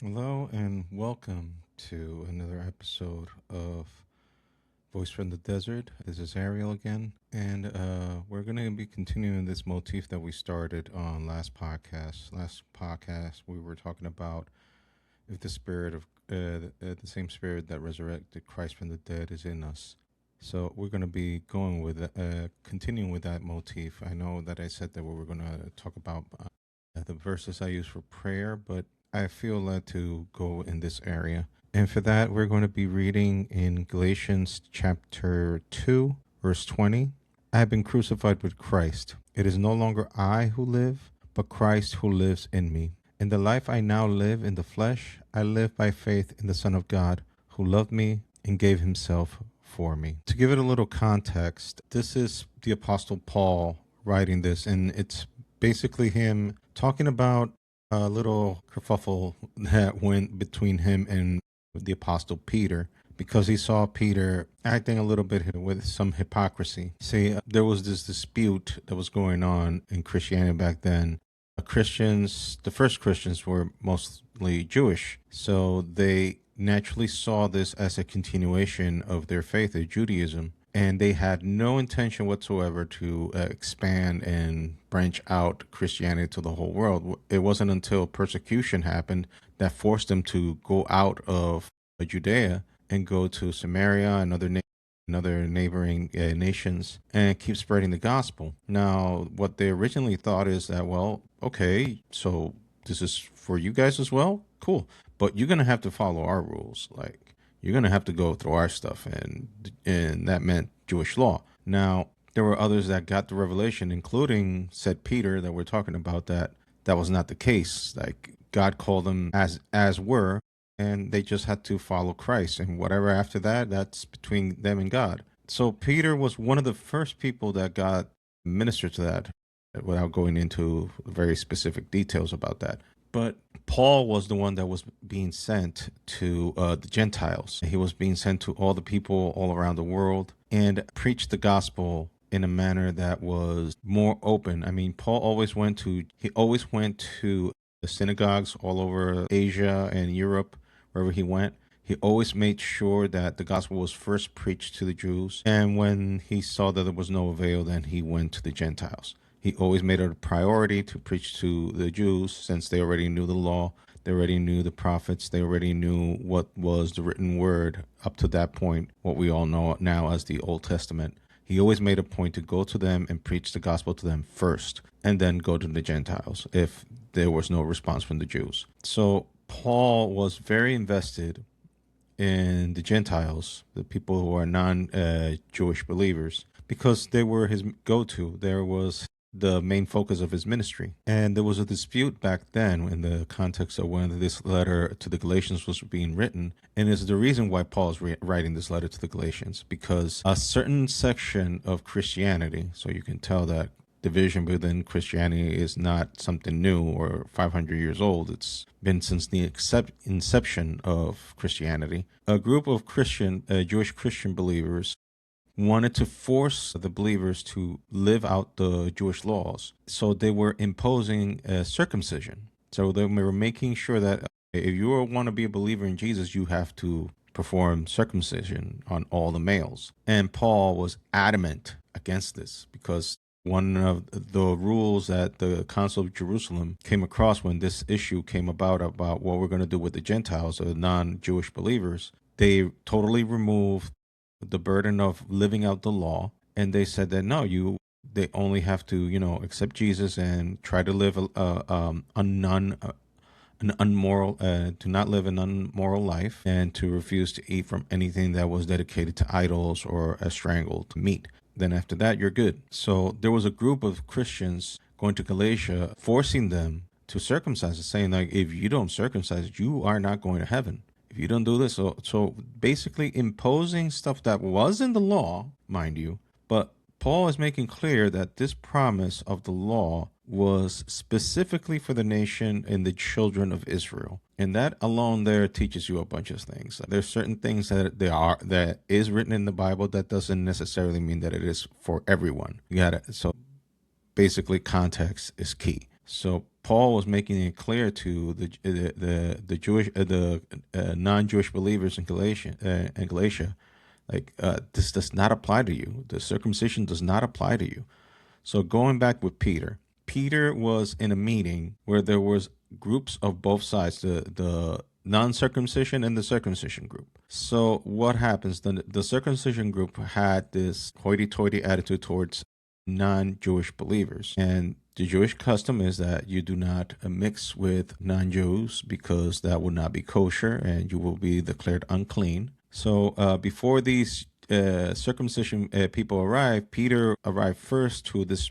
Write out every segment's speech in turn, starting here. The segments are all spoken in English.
Hello and welcome to another episode of Voice from the Desert. This is Ariel again, and we're going to be continuing this motif that we started on last podcast. Last podcast, we were talking about if the spirit of the same spirit that resurrected Christ from the dead is in us. So we're going to be going with continuing with that motif. I know that I said that we were going to talk about the verses I use for prayer, but I feel led to go in this area. And for that, we're going to be reading in Galatians chapter 2, verse 20. I have been crucified with Christ. It is no longer I who live, but Christ who lives in me. In the life I now live in the flesh, I live by faith in the Son of God, who loved me and gave himself for me. To give it a little context, this is the Apostle Paul writing this, and it's basically him talking about a little kerfuffle that went between him and the Apostle Peter, because he saw Peter acting a little bit with some hypocrisy. See, there was this dispute that was going on in Christianity back then. The first Christians were mostly Jewish, so they naturally saw this as a continuation of their faith, of Judaism. And they had no intention whatsoever to expand and branch out Christianity to the whole world. It wasn't until persecution happened that forced them to go out of Judea and go to Samaria and other neighboring nations and keep spreading the gospel. Now, what they originally thought is that, well, okay, so this is for you guys as well? Cool. But you're going to have to follow our rules. Like, you're going to have to go through our stuff, and that meant Jewish law. Now, there were others that got the revelation, including said Peter that we're talking about, that was not the case. Like, God called them as were, and they just had to follow Christ, and whatever after that, that's between them and God. So Peter was one of the first people that got ministered to that, without going into very specific details about that. But Paul was the one that was being sent to the Gentiles. He was being sent to all the people all around the world and preached the gospel in a manner that was more open. I mean, Paul always went to the synagogues all over Asia and Europe, wherever he went. He always made sure that the gospel was first preached to the Jews. And when he saw that there was no avail, then he went to the Gentiles. He always made it a priority to preach to the Jews, since they already knew the law, they already knew the prophets, they already knew what was the written word up to that point, what we all know now as the Old Testament. He always made a point to go to them and preach the gospel to them first, and then go to the Gentiles if there was no response from the Jews. So Paul was very invested in the Gentiles, the people who are non-Jewish believers, because they were his go-to. There was the main focus of his ministry. And there was a dispute back then in the context of when this letter to the Galatians was being written. And it's the reason why Paul is writing this letter to the Galatians, because a certain section of Christianity, so you can tell that division within Christianity is not something new or 500 years old. It's been since the inception of Christianity. A group of Jewish Christian believers wanted to force the believers to live out the Jewish laws. So they were imposing circumcision. So they were making sure that if you want to be a believer in Jesus, you have to perform circumcision on all the males. And Paul was adamant against this, because one of the rules that the Council of Jerusalem came across when this issue came about what we're going to do with the Gentiles, or the non-Jewish believers, they totally removed the burden of living out the law, and they said that they only have to accept Jesus and try to live to not live an unmoral life, and to refuse to eat from anything that was dedicated to idols or strangled meat. Then after that, you're good. So there was a group of Christians going to Galatia, forcing them to circumcise, saying, like, if you don't circumcise, you are not going to heaven. If you don't do this, so basically imposing stuff that was in the law, mind you, but Paul is making clear that this promise of the law was specifically for the nation and the children of Israel. And that alone there teaches you a bunch of things. There's certain things that is written in the Bible that doesn't necessarily mean that it is for everyone. So basically context is key. So Paul was making it clear to the Jewish the non-Jewish believers in Galatia, like this does not apply to you. The circumcision does not apply to you. So going back with Peter, Peter was in a meeting where there was groups of both sides, the non-circumcision and the circumcision group. So what happens? The circumcision group had this hoity-toity attitude towards non-Jewish believers, and the Jewish custom is that you do not mix with non-Jews because that would not be kosher and you will be declared unclean. So before these circumcision people arrived, Peter arrived first to this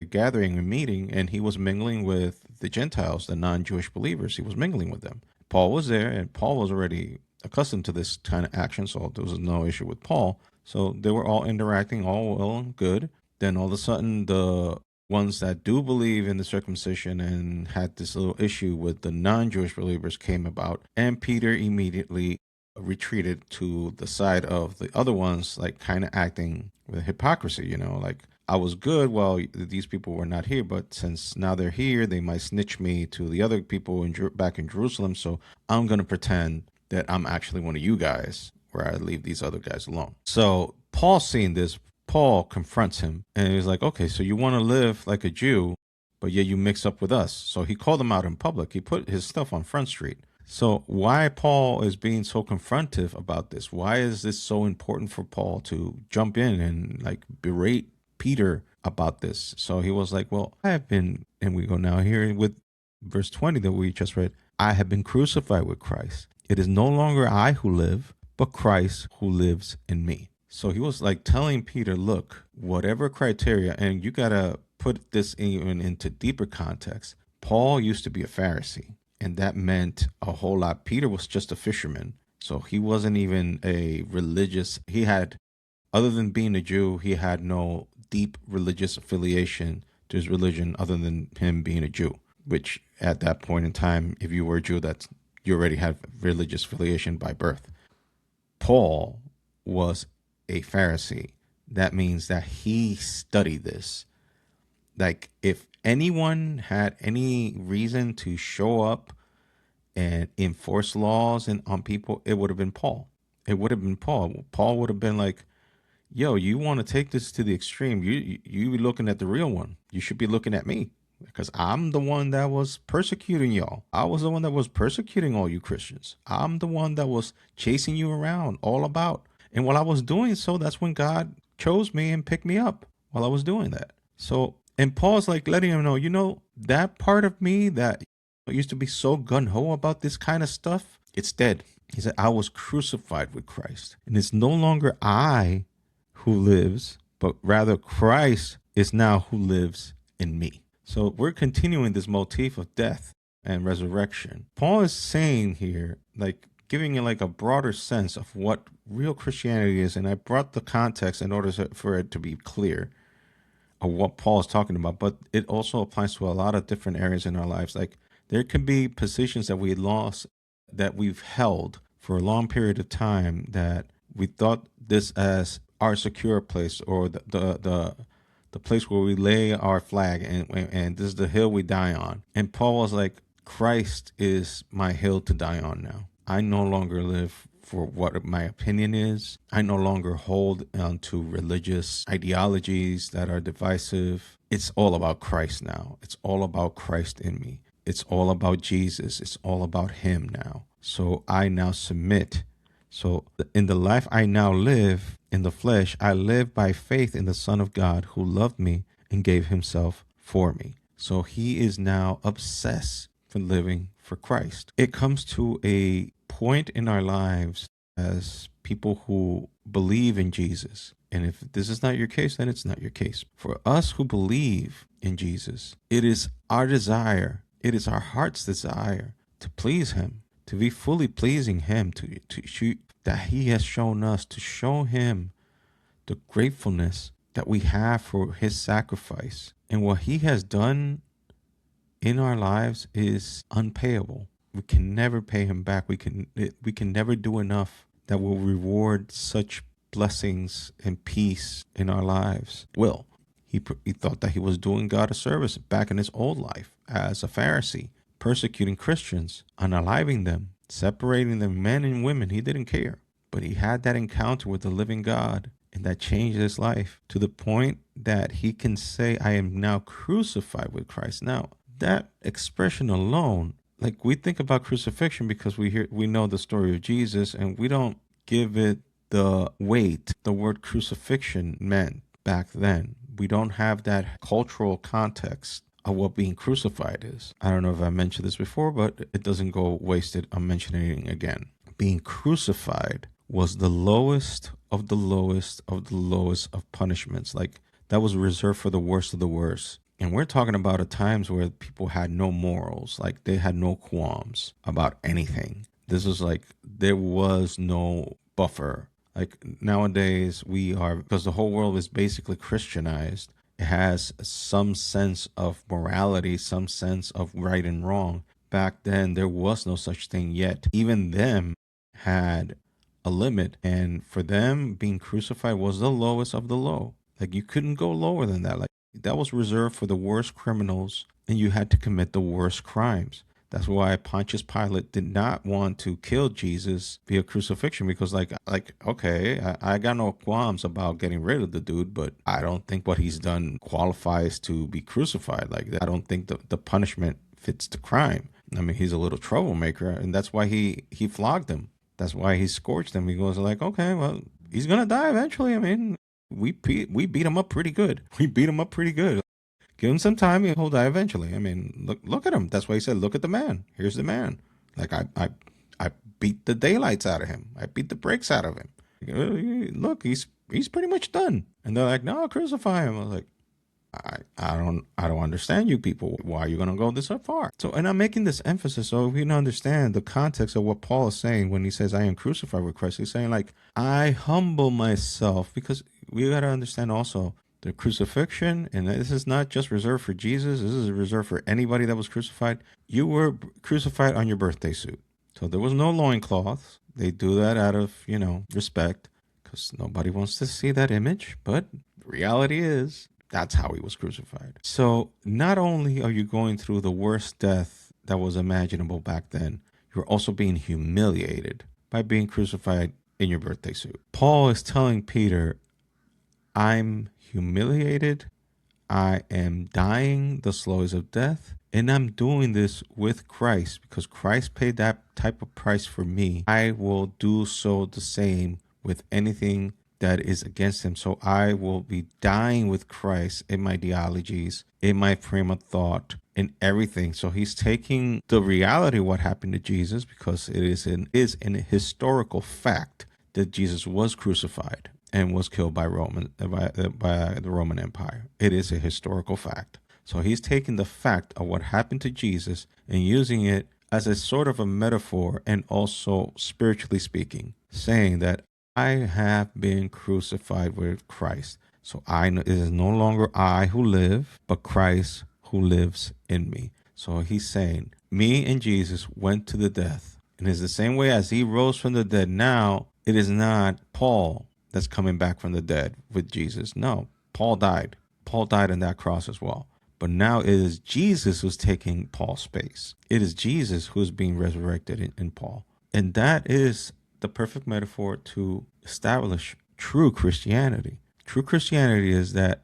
gathering and meeting, and he was mingling with the Gentiles, the non-Jewish believers. He was mingling with them. Paul was there, and Paul was already accustomed to this kind of action, so there was no issue with Paul. So they were all interacting, all well and good. Then all of a sudden, the ones that do believe in the circumcision and had this little issue with the non-Jewish believers came about, and Peter immediately retreated to the side of the other ones, like kind of acting with hypocrisy, like I was good while these people were not here, but since now they're here, they might snitch me to the other people back in Jerusalem, so I'm going to pretend that I'm actually one of you guys where I leave these other guys alone. So Paul seeing this, Paul confronts him, and he's like, okay, so you want to live like a Jew, but yet you mix up with us. So he called him out in public. He put his stuff on Front Street. So why Paul is being so confrontive about this? Why is this so important for Paul to jump in and like berate Peter about this? So he was like, well, I have been, and we go now here with verse 20 that we just read, I have been crucified with Christ. It is no longer I who live, but Christ who lives in me. So he was like telling Peter, look, whatever criteria, and you got to put this even into deeper context. Paul used to be a Pharisee, and that meant a whole lot. Peter was just a fisherman. So he wasn't even a religious. He had, other than being a Jew, he had no deep religious affiliation to his religion other than him being a Jew, which at that point in time, if you were a Jew, you already had religious affiliation by birth. Paul was a Pharisee. That means that he studied this. Like if anyone had any reason to show up and enforce laws on people, it would have been Paul. It would have been Paul. Paul would have been like, yo, you want to take this to the extreme. You be looking at the real one. You should be looking at me because I'm the one that was persecuting y'all. I was the one that was persecuting all you Christians. I'm the one that was chasing you around all about. And while I was doing so, that's when God chose me and picked me up while I was doing that. So, and Paul's like letting him know, that part of me that used to be so gung-ho about this kind of stuff, it's dead. He said, I was crucified with Christ. And it's no longer I who lives, but rather Christ is now who lives in me. So we're continuing this motif of death and resurrection. Paul is saying here, like giving it like a broader sense of what real Christianity is. And I brought the context in order for it to be clear of what Paul is talking about, but it also applies to a lot of different areas in our lives. Like there can be positions that we lost, that we've held for a long period of time, that we thought this as our secure place, or the place where we lay our flag, and this is the hill we die on. And Paul was like, Christ is my hill to die on now. I no longer live for what my opinion is. I no longer hold on to religious ideologies that are divisive. It's all about Christ now. It's all about Christ in me. It's all about Jesus. It's all about him now. So I now submit. So in the life I now live in the flesh, I live by faith in the Son of God who loved me and gave himself for me. So he is now obsessed with living for Christ. It comes to a point in our lives as people who believe in Jesus. And if this is not your case, then it's not your case. For us who believe in Jesus, it is our desire, it is our heart's desire to please him, to be fully pleasing him, to that he has shown us, to show him the gratefulness that we have for his sacrifice. And what he has done in our lives is unpayable. We can never pay him back. We can never do enough that will reward such blessings and peace in our lives. Well, he thought that he was doing God a service back in his old life as a Pharisee, persecuting Christians, unaliving them, separating them, men and women. He didn't care. But he had that encounter with the living God, and that changed his life to the point that he can say, I am now crucified with Christ. Now, that expression alone, like, we think about crucifixion because we know the story of Jesus, and we don't give it the weight the word crucifixion meant back then. We don't have that cultural context of what being crucified is. I don't know if I mentioned this before, but it doesn't go wasted. I'm mentioning it again. Being crucified was the lowest of the lowest of the lowest of punishments. Like, that was reserved for the worst of the worst. And we're talking about at times where people had no morals, like they had no qualms about anything. This was like, there was no buffer. Like, nowadays we are, because the whole world is basically Christianized, it has some sense of morality, some sense of right and wrong. Back then, there was no such thing yet. Even them had a limit. And for them, being crucified was the lowest of the low. Like, you couldn't go lower than that. Like, that was reserved for the worst criminals, and you had to commit the worst crimes. That's why Pontius Pilate did not want to kill Jesus via crucifixion, because like okay, I got no qualms about getting rid of the dude, but I don't think what he's done qualifies to be crucified. Like, I don't think the punishment fits the crime. I mean, he's a little troublemaker, and that's why he flogged him. That's why he scorched him. He goes like, okay, well, he's gonna die eventually. I mean, we beat him up pretty good. We beat him up pretty good. Give him some time, he'll die eventually. I mean, look at him. That's why he said, look at the man. Here's the man. Like, I beat the daylights out of him. I beat the brakes out of him. Look, he's pretty much done. And they're like, no, crucify him. I was like, I don't understand you people. Why are you gonna go this far? So, and I'm making this emphasis so we can understand the context of what Paul is saying when he says, I am crucified with Christ. He's saying, like, I humble myself, because we gotta understand also the crucifixion, and this is not just reserved for Jesus. This is reserved for anybody that was crucified. You were crucified on your birthday suit. So there was no loincloths. They do that out of, respect, because nobody wants to see that image. But the reality is, that's how he was crucified. So not only are you going through the worst death that was imaginable back then, you're also being humiliated by being crucified in your birthday suit. Paul is telling Peter, I'm humiliated, I am dying the slowest of death, and I'm doing this with Christ because Christ paid that type of price for me. I will do so the same with anything that is against him. So I will be dying with Christ in my ideologies, in my frame of thought, in everything. So he's taking the reality of what happened to Jesus, because it is an historical fact that Jesus was crucified and was killed by the Roman Empire. It is a historical fact. So he's taking the fact of what happened to Jesus and using it as a sort of a metaphor, and also spiritually speaking, saying that I have been crucified with Christ. So it is no longer I who live, but Christ who lives in me. So he's saying, me and Jesus went to the death. And it's the same way as he rose from the dead. Now, it is not Paul that's coming back from the dead with Jesus. No, Paul died. Paul died on that cross as well. But now it is Jesus who's taking Paul's space. It is Jesus who's being resurrected in Paul. And that is the perfect metaphor to establish true Christianity. True Christianity is that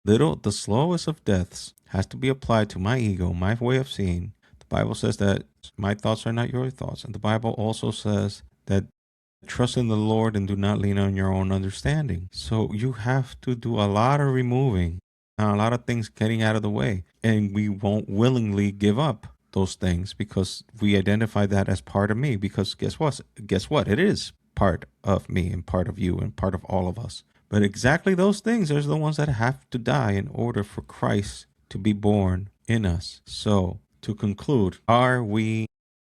the slowest of deaths has to be applied to my ego, my way of seeing. The Bible says that my thoughts are not your thoughts. And the Bible also says that trust in the Lord and do not lean on your own understanding. So you have to do a lot of removing and a lot of things getting out of the way. And we won't willingly give up those things because we identify that as part of me. Because guess what? It is part of me and part of you and part of all of us. But exactly those things are the ones that have to die in order for Christ to be born in us. So to conclude, are we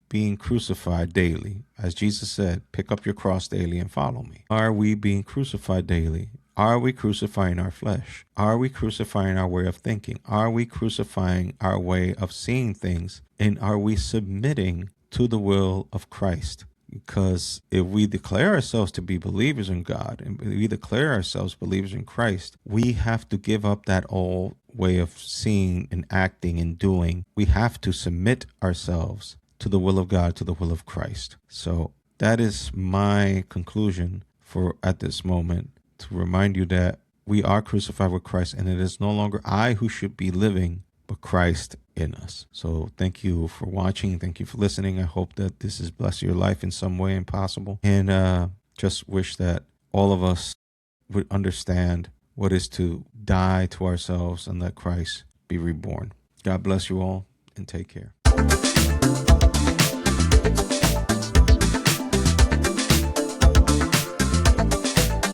being crucified daily? As Jesus said, pick up your cross daily and follow me. Are we being crucified daily? Are we crucifying our flesh? Are we crucifying our way of thinking? Are we crucifying our way of seeing things? And are we submitting to the will of Christ? Because if we declare ourselves to be believers in God and we declare ourselves believers in Christ, we have to give up that old way of seeing and acting and doing. We have to submit ourselves to the will of God, to the will of Christ. So that is my conclusion for at this moment, to remind you that we are crucified with Christ, and it is no longer I who should be living, but Christ in us. So thank you for watching. Thank you for listening. I hope that this has blessed your life in some way possible. And just wish that all of us would understand what is to die to ourselves and let Christ be reborn. God bless you all, and take care.